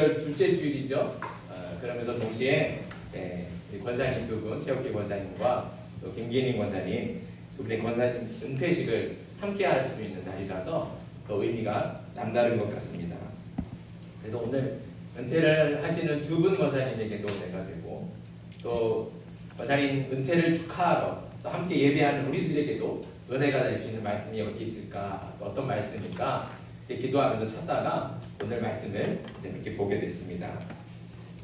둘째 주일이죠. 그러면서 동시에 권사님 두 분, 최옥기 권사님과 또 김기님 권사님 두 분의 권사님 은퇴식을 함께 할 수 있는 날이라서 더 의미가 남다른 것 같습니다. 그래서 오늘 은퇴를 하시는 두 분 권사님에게도 내가 되고 또 권사님 은퇴를 축하하러 또 함께 예배하는 우리들에게도 은혜가 될 수 있는 말씀이 어디 있을까, 또 어떤 말씀일까 기도하면서 찾다가 오늘 말씀을 이렇게 보게 됐습니다.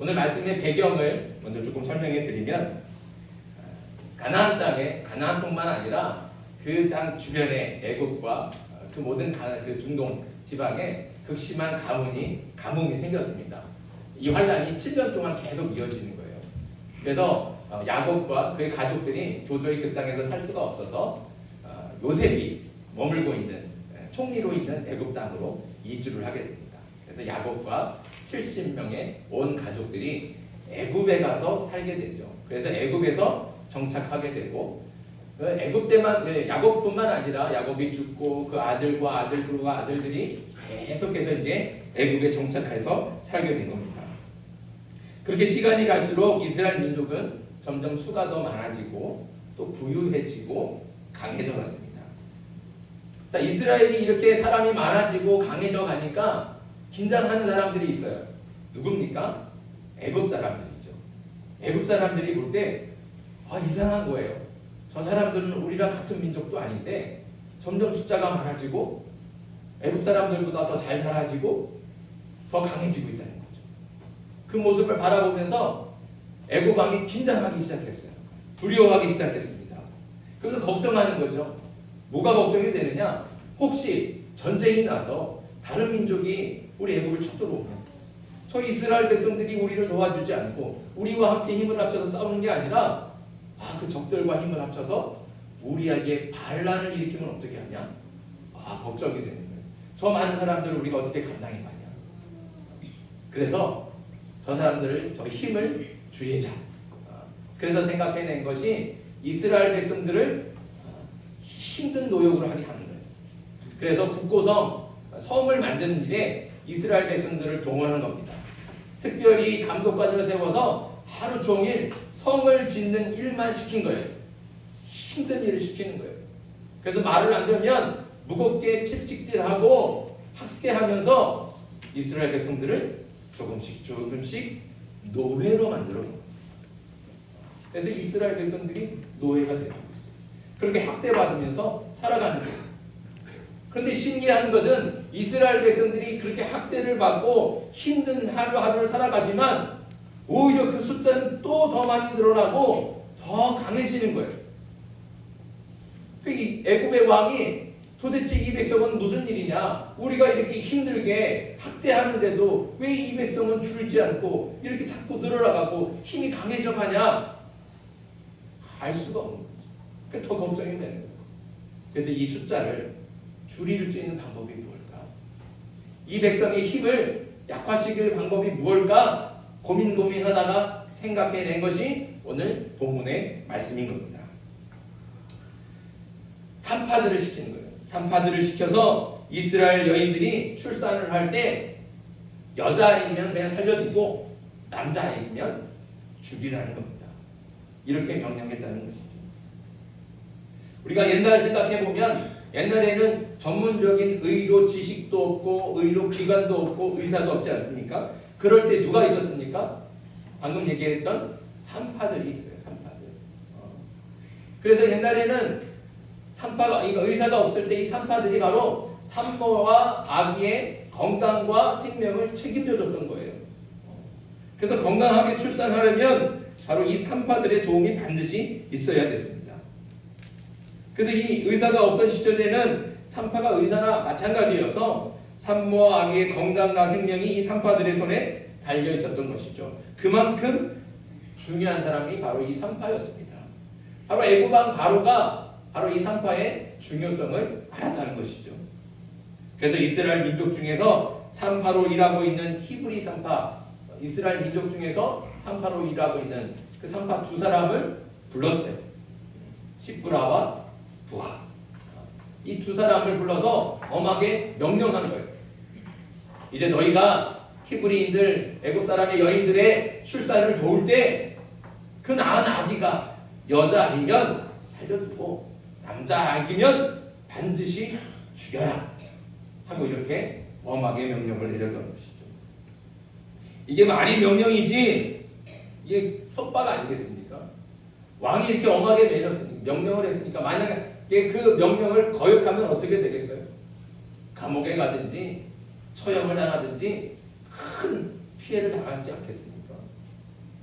오늘 말씀의 배경을 먼저 조금 설명해 드리면 가나안 땅에 가나안뿐만 아니라 그 땅 주변의 애굽과 그 모든 그 중동 지방에 극심한 가뭄이 생겼습니다. 이 환란이 7년 동안 계속 이어지는 거예요. 그래서 야곱과 그의 가족들이 도저히 그 땅에서 살 수가 없어서 요셉이 머물고 있는 총리로 있는 애굽 땅으로 이주를 하게 됩니다. 그래서 야곱과 70명의 온 가족들이 애굽에 가서 살게 되죠. 그래서 애굽에서 정착하게 되고 애굽 때만 야곱뿐만 아니라 야곱이 죽고 그 아들과 아들들과 아들들이 계속해서 이제 애굽에 정착해서 살게 된 겁니다. 그렇게 시간이 갈수록 이스라엘 민족은 점점 수가 더 많아지고 또 부유해지고 강해져 갔습니다. 자, 이스라엘이 이렇게 사람이 많아지고 강해져 가니까 긴장하는 사람들이 있어요. 누굽니까? 애굽 사람들이죠. 애굽 사람들이 볼 때 이상한 거예요. 저 사람들은 우리랑 같은 민족도 아닌데 점점 숫자가 많아지고 애굽 사람들보다 더 잘 살아지고 더 강해지고 있다는 거죠. 그 모습을 바라보면서 애굽 왕이 긴장하기 시작했어요. 두려워하기 시작했습니다. 그래서 걱정하는 거죠. 뭐가 걱정이 되느냐? 혹시 전쟁이 나서 다른 민족이 우리 애굽을 쳐들어오면 저 이스라엘 백성들이 우리를 도와주지 않고 우리와 함께 힘을 합쳐서 싸우는 게 아니라 그 적들과 힘을 합쳐서 우리에게 반란을 일으키면 어떻게 하냐? 걱정이 되는 거예요. 저 많은 사람들을 우리가 어떻게 감당해가냐? 그래서 저 사람들을 저 힘을 주의자. 그래서 생각해낸 것이 이스라엘 백성들을 힘든 노역으로 하게 하는 거예요. 그래서 국고성 성을 만드는 일에 이스라엘 백성들을 동원한 겁니다. 특별히 감독관을 세워서 하루 종일 성을 짓는 일만 시킨 거예요. 힘든 일을 시키는 거예요. 그래서 말을 안 들으면 무겁게 채찍질하고 학대하면서 이스라엘 백성들을 조금씩 노예로 만들어 놓은 거예요. 그래서 이스라엘 백성들이 노예가 되는 거예요. 그렇게 학대받으면서 살아가는 거예요. 그런데 신기한 것은 이스라엘 백성들이 그렇게 학대를 받고 힘든 하루하루를 살아가지만 오히려 그 숫자는 또 더 많이 늘어나고 더 강해지는 거예요. 이 애굽의 왕이 도대체 이 백성은 무슨 일이냐? 우리가 이렇게 힘들게 학대하는데도 왜 이 백성은 줄지 않고 이렇게 자꾸 늘어나가고 힘이 강해져 가냐? 알 수가 없는 거예요. 더 걱정이 되는 거예요. 그래서 이 숫자를 줄일 수 있는 방법이 무엇일까? 이 백성의 힘을 약화시킬 방법이 무엇일까? 고민하다가 생각해낸 것이 오늘 본문의 말씀인 겁니다. 산파들을 시키는 거예요. 산파들을 시켜서 이스라엘 여인들이 출산을 할 때 여자아이면 그냥 살려두고 남자아이면 죽이라는 겁니다. 이렇게 명령했다는 것이죠. 우리가 옛날 생각해보면 옛날에는 전문적인 의료 지식도 없고 의료 기관도 없고 의사도 없지 않습니까? 그럴 때 누가 있었습니까? 방금 얘기했던 산파들이 있어요. 산파들. 그래서 옛날에는 의사가 없을 때 이 산파들이 바로 산모와 아기의 건강과 생명을 책임져줬던 거예요. 그래서 건강하게 출산하려면 바로 이 산파들의 도움이 반드시 있어야 됐습니다. 그래서 이 의사가 없던 시절에는 산파가 의사나 마찬가지여서 산모와 아기의 건강과 생명이 이 산파들의 손에 달려 있었던 것이죠. 그만큼 중요한 사람이 바로 이 산파였습니다. 바로 애굽 왕 바로가 바로 이 산파의 중요성을 알았다는 것이죠. 그래서 이스라엘 민족 중에서 산파로 일하고 있는 히브리 산파, 이스라엘 민족 중에서 산파로 일하고 있는 그 산파 두 사람을 불렀어요. 시브라와 부하. 이 두 사람을 불러서 엄하게 명령하는 거예요. 이제 너희가 히브리인들, 애굽 사람의 여인들의 출산을 도울 때 그 낳은 아기가 여자아기면 살려두고 남자 아기면 반드시 죽여라 하고 이렇게 엄하게 명령을 내렸던 것이죠. 이게 말이 명령이지 이게 협박 아니겠습니까? 왕이 이렇게 엄하게 명령을 했으니까 만약에 그 명령을 거역하면 어떻게 되겠어요? 감옥에 가든지 처형을 당하든지 큰 피해를 당하지 않겠습니까?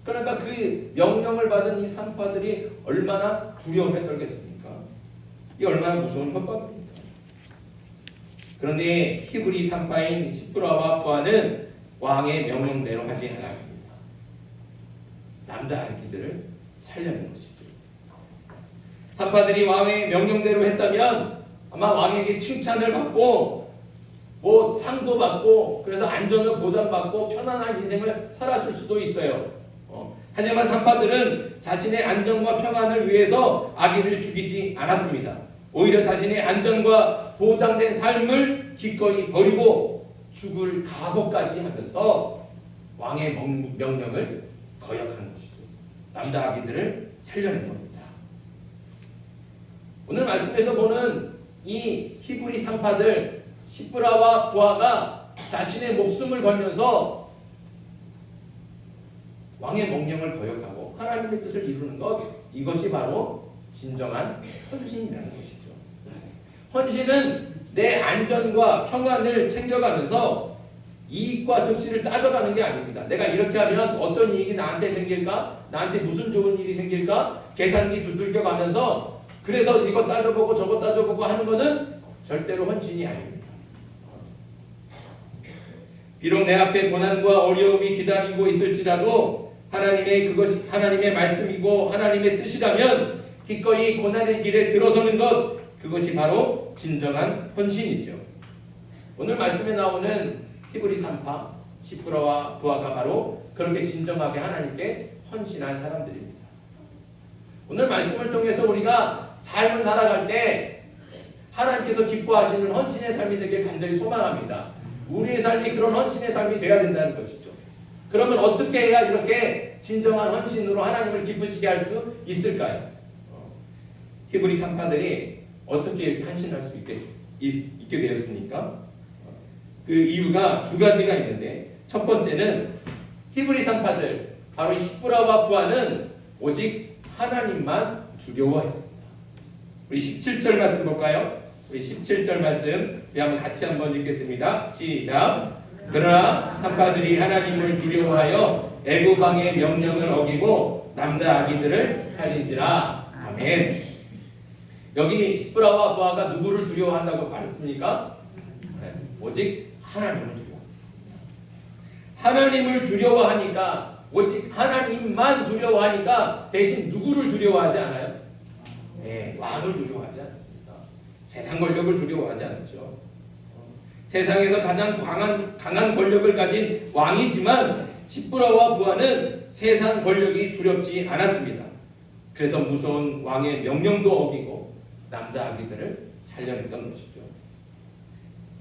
그러니까 그 명령을 받은 이 산파들이 얼마나 두려움에 떨겠습니까? 이게 얼마나 무서운 협박입니까? 그런데 히브리 산파인 시프라와 부하는 왕의 명령대로 하지 않았습니다. 남자아기들을 살려낸 것이죠. 산파들이 왕의 명령대로 했다면 아마 왕에게 칭찬을 받고 뭐 상도 받고 그래서 안전을 보장받고 편안한 인생을 살았을 수도 있어요. 하지만 산파들은 자신의 안전과 평안을 위해서 아기를 죽이지 않았습니다. 오히려 자신의 안전과 보장된 삶을 기꺼이 버리고 죽을 각오까지 하면서 왕의 명령을 거역한 것이죠. 남자 아기들을 살려낸 겁니다. 오늘 말씀에서 보는 이 히브리 산파들 시프라와 부하가 자신의 목숨을 걸면서 왕의 명령을 거역하고 하나님의 뜻을 이루는 것, 이것이 바로 진정한 헌신이라는 것이죠. 헌신은 내 안전과 평안을 챙겨가면서 이익과 득실을 따져가는 게 아닙니다. 내가 이렇게 하면 어떤 이익이 나한테 생길까? 나한테 무슨 좋은 일이 생길까? 계산기 두들겨 가면서 그래서 이거 따져보고 저거 따져보고 하는 것은 절대로 헌신이 아닙니다. 비록 내 앞에 고난과 어려움이 기다리고 있을지라도 그것이 하나님의 말씀이고 하나님의 뜻이라면 기꺼이 고난의 길에 들어서는 것, 그것이 바로 진정한 헌신이죠. 오늘 말씀에 나오는 히브리 산파 시프라와 부하가 바로 그렇게 진정하게 하나님께 헌신한 사람들입니다. 오늘 말씀을 통해서 우리가 삶을 살아갈 때 하나님께서 기뻐하시는 헌신의 삶이 되길 간절히 소망합니다. 우리의 삶이 그런 헌신의 삶이 되어야 된다는 것이죠. 그러면 어떻게 해야 이렇게 진정한 헌신으로 하나님을 기쁘시게 할 수 있을까요? 히브리 산파들이 어떻게 이렇게 헌신할 수 있게 되었습니까? 그 이유가 두 가지가 있는데, 첫 번째는 히브리 산파들, 바로 시프라와 부하는 오직 하나님만 두려워했습니다. 우리 17절 말씀 볼까요? 우리 17절 말씀 우리 같이 한번 읽겠습니다. 시작. 그러나 산파들이 하나님을 두려워하여 애굽 왕의 명령을 어기고 남자 아기들을 살린지라. 아멘. 여기 시프라와 부하가 누구를 두려워한다고 말했습니까? 오직 하나님을 두려워합니다. 하나님을 두려워하니까, 오직 하나님만 두려워하니까 대신 누구를 두려워하지 않아요? 네, 왕을 두려워하지 않습니다. 세상 권력을 두려워하지 않죠. 세상에서 가장 강한 권력을 가진 왕이지만 시프라와 부하는 세상 권력이 두렵지 않았습니다. 그래서 무서운 왕의 명령도 어기고 남자 아기들을 살려냈던 것이죠.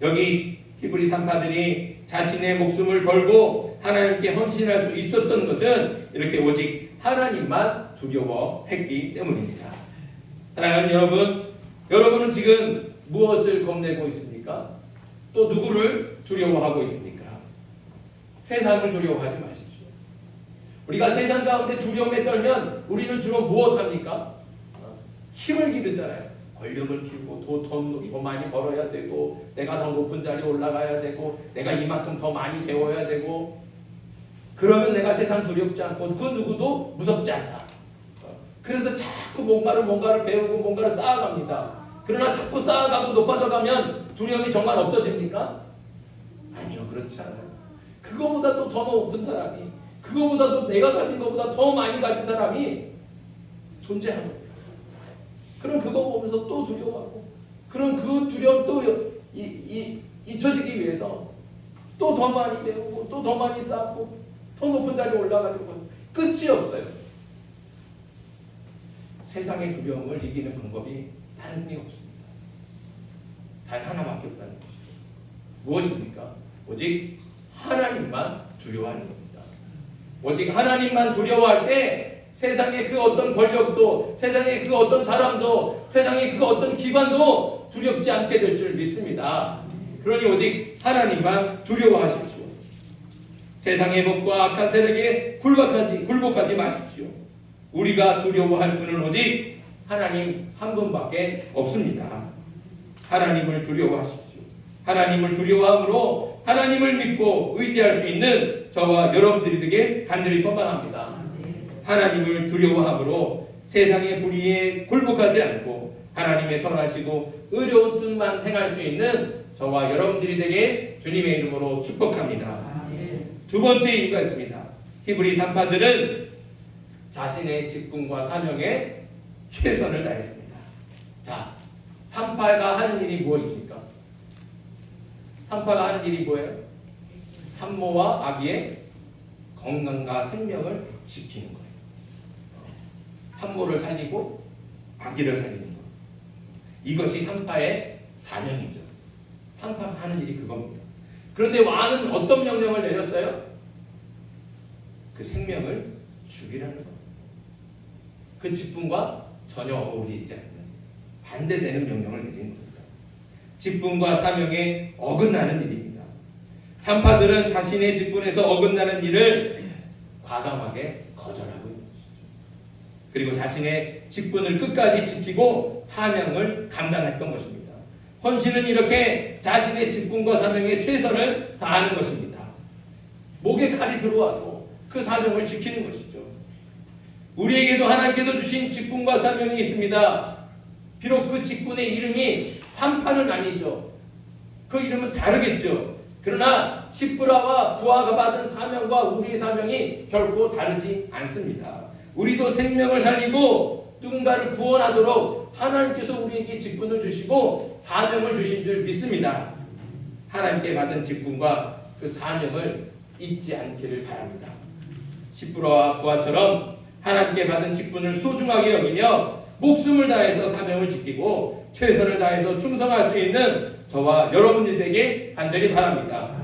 여기 히브리 산파들이 자신의 목숨을 걸고 하나님께 헌신할 수 있었던 것은 이렇게 오직 하나님만 두려워했기 때문입니다. 사랑하는 여러분, 여러분은 지금 무엇을 겁내고 있습니까? 또 누구를 두려워하고 있습니까? 세상을 두려워하지 마십시오. 우리가 세상 가운데 두려움에 떨면 우리는 주로 무엇합니까? 힘을 기르잖아요. 권력을 키우고 더 많이 벌어야 되고, 내가 더 높은 자리에 올라가야 되고, 내가 이만큼 더 많이 배워야 되고, 그러면 내가 세상 두렵지 않고 그 누구도 무섭지 않다. 그래서 자꾸 뭔가를 배우고 뭔가를 쌓아갑니다. 그러나 자꾸 쌓아가고 높아져가면 두려움이 정말 없어집니까? 아니요, 그렇지 않아요. 그거보다 또 더 높은 사람이, 그거보다 또 내가 가진 것보다 더 많이 가진 사람이 존재하는 거예요. 그럼 그거 보면서 또 두려워하고, 그럼 그 두려움 또 잊혀지기 위해서 또 더 많이 배우고 또 더 많이 쌓고 더 높은 자리에 올라가지고 끝이 없어요. 세상의 두려움을 이기는 방법이 다른 게 없습니다. 단 하나밖에 없다는 것이죠. 무엇입니까? 오직 하나님만 두려워하는 겁니다. 오직 하나님만 두려워할 때 세상의 그 어떤 권력도, 세상의 그 어떤 사람도, 세상의 그 어떤 기관도 두렵지 않게 될 줄 믿습니다. 그러니 오직 하나님만 두려워하십시오. 세상의 법과 악한 세력에 굴복하지 마십시오. 우리가 두려워할 분은 오직 하나님 한 분밖에 없습니다. 하나님을 두려워하십시오. 하나님을 두려워함으로 하나님을 믿고 의지할 수 있는 저와 여러분들이 되길 간절히 소망합니다. 하나님을 두려워함으로 세상의 불의에 굴복하지 않고 하나님의 선하시고 의로운 뜻만 행할 수 있는 저와 여러분들이 되게 주님의 이름으로 축복합니다. 두 번째 이유가 있습니다. 히브리 산파들은 자신의 직분과 사명에 최선을 다했습니다. 자, 산파가 하는 일이 무엇입니까? 산파가 하는 일이 뭐예요? 산모와 아기의 건강과 생명을 지키는 거예요. 산모를 살리고 아기를 살리는 것. 이것이 산파의 사명이죠. 산파가 하는 일이 그겁니다. 그런데 왕은 어떤 명령을 내렸어요? 그 생명을 죽이라는 겁니다. 그 직분과 전혀 어울리지 않는 반대되는 명령을 내리는 겁니다. 직분과 사명에 어긋나는 일입니다. 산파들은 자신의 직분에서 어긋나는 일을 과감하게 거절하고 있는 것이죠. 그리고 자신의 직분을 끝까지 지키고 사명을 감당했던 것입니다. 헌신은 이렇게 자신의 직분과 사명에 최선을 다하는 것입니다. 목에 칼이 들어와도 그 사명을 지키는 것이죠. 우리에게도 하나님께서 주신 직분과 사명이 있습니다. 비록 그 직분의 이름이 산파는 아니죠. 그 이름은 다르겠죠. 그러나 십브라와 부하가 받은 사명과 우리의 사명이 결코 다르지 않습니다. 우리도 생명을 살리고 누군가를 구원하도록 하나님께서 우리에게 직분을 주시고 사명을 주신 줄 믿습니다. 하나님께 받은 직분과 그 사명을 잊지 않기를 바랍니다. 십브라와 부하처럼 하나님께 받은 직분을 소중하게 여기며 목숨을 다해서 사명을 지키고 최선을 다해서 충성할 수 있는 저와 여러분들에게 간절히 바랍니다.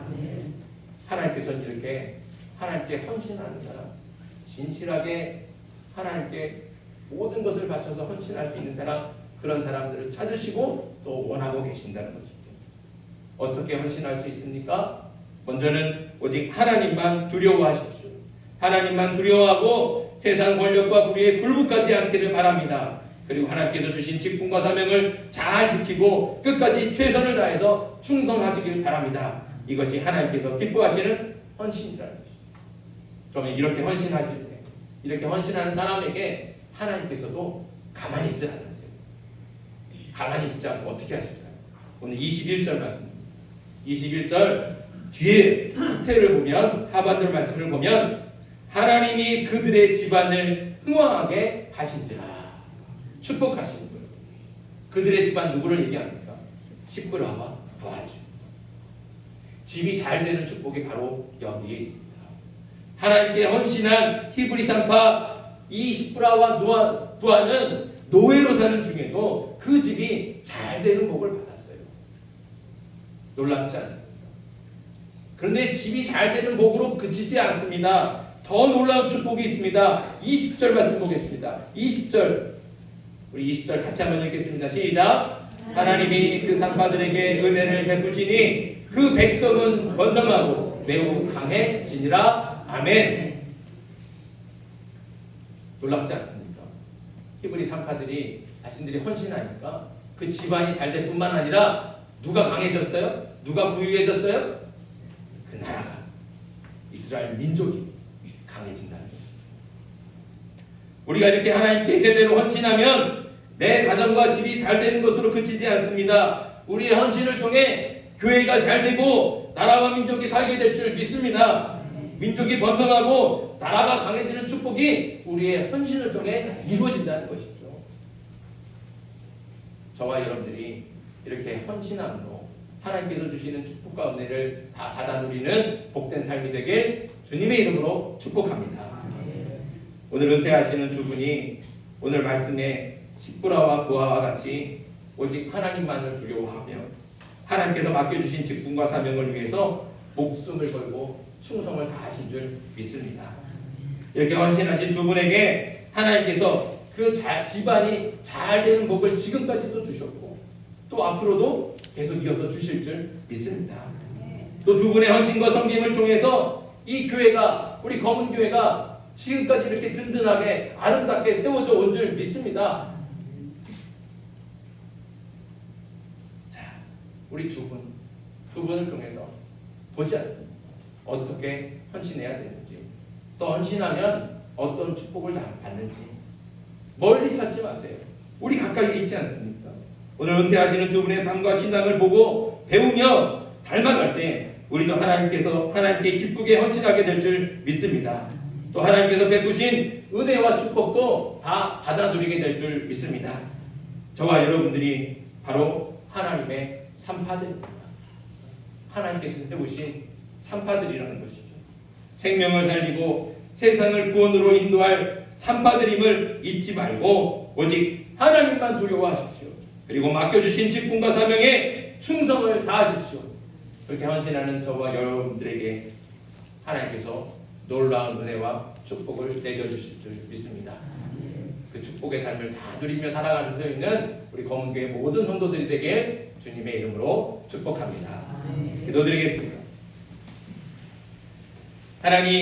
하나님께서는 이렇게 하나님께 헌신하는 사람, 진실하게 하나님께 모든 것을 바쳐서 헌신할 수 있는 사람, 그런 사람들을 찾으시고 또 원하고 계신다는 것입니다. 어떻게 헌신할 수 있습니까? 먼저는 오직 하나님만 두려워하십시오. 하나님만 두려워하고 세상 권력과 불의에 굴복하지 않기를 바랍니다. 그리고 하나님께서 주신 직분과 사명을 잘 지키고 끝까지 최선을 다해서 충성하시길 바랍니다. 이것이 하나님께서 기뻐하시는 헌신이라는 것입니다. 그러면 이렇게 헌신하실 때, 이렇게 헌신하는 사람에게 하나님께서도 가만히 있지 않으세요. 가만히 있지 않고 어떻게 하실까요? 오늘 21절 말씀입니다. 21절 뒤에 끝에를 보면, 하반절 말씀을 보면 하나님이 그들의 집안을 흥왕하게 하신지라 축복하시는 거예요. 그들의 집안 누구를 얘기합니까? 십브라와 부하죠. 집이 잘 되는 축복이 바로 여기에 있습니다. 하나님께 헌신한 히브리 산파 이 십브라와 부하는 노예로 사는 중에도 그 집이 잘 되는 복을 받았어요. 놀랍지 않습니까? 그런데 집이 잘 되는 복으로 그치지 않습니다. 더 놀라운 축복이 있습니다. 20절 말씀 보겠습니다. 20절 우리 20절 같이 한번 읽겠습니다. 시작. 하나님이 그 산파들에게 은혜를 베푸시니 그 백성은 번성하고 매우 강해지니라. 아멘. 놀랍지 않습니까? 히브리 산파들이 자신들이 헌신하니까 그 집안이 잘 될 뿐만 아니라 누가 강해졌어요? 누가 부유해졌어요? 그 나라가, 이스라엘 민족이 강해진다는 거죠. 우리가 이렇게 하나님께 제대로 헌신하면 내 가정과 집이 잘 되는 것으로 그치지 않습니다. 우리의 헌신을 통해 교회가 잘 되고 나라와 민족이 살게 될 줄 믿습니다. 민족이 번성하고 나라가 강해지는 축복이 우리의 헌신을 통해 이루어진다는 것이죠. 저와 여러분들이 이렇게 헌신함으로 하나님께서 주시는 축복과 은혜를 다 받아 누리는 복된 삶이 되길 주님의 이름으로 축복합니다. 오늘 은퇴하시는 두 분이 오늘 말씀에 십브라와 부하와 같이 오직 하나님만을 두려워하며 하나님께서 맡겨주신 직분과 사명을 위해서 목숨을 걸고 충성을 다하신 줄 믿습니다. 이렇게 헌신하신 두 분에게 하나님께서 그 집안이 잘 되는 복을 지금까지도 주셨고 또 앞으로도 계속 이어서 주실 줄 믿습니다. 또 두 분의 헌신과 섬김을 통해서 이 교회가, 우리 검은교회가 지금까지 이렇게 든든하게 아름답게 세워져 온 줄 믿습니다. 자, 우리 두 분을 통해서 보지 않습니다. 어떻게 헌신해야 되는지, 또 헌신하면 어떤 축복을 받는지 멀리 찾지 마세요. 우리 가까이 있지 않습니까? 오늘 은퇴하시는 두 분의 삶과 신앙을 보고 배우며 닮아갈 때 우리도 하나님께 기쁘게 헌신하게 될 줄 믿습니다. 또 하나님께서 베푸신 은혜와 축복도 다 받아들이게 될 줄 믿습니다. 저와 여러분들이 바로 하나님의 산파들입니다. 하나님께서 세우신 산파들이라는 것이죠. 생명을 살리고 세상을 구원으로 인도할 산파들임을 잊지 말고 오직 하나님만 두려워하십시오. 그리고 맡겨주신 직분과 사명에 충성을 다하십시오. 그렇게 헌신하는 저와 여러분들에게 하나님께서 놀라운 은혜와 축복을 내려주실 줄 믿습니다. 그 축복의 삶을 다 누리며 살아갈 수 있는 우리 검은교회 모든 성도들이 되길 주님의 이름으로 축복합니다. 기도드리겠습니다. 하나님,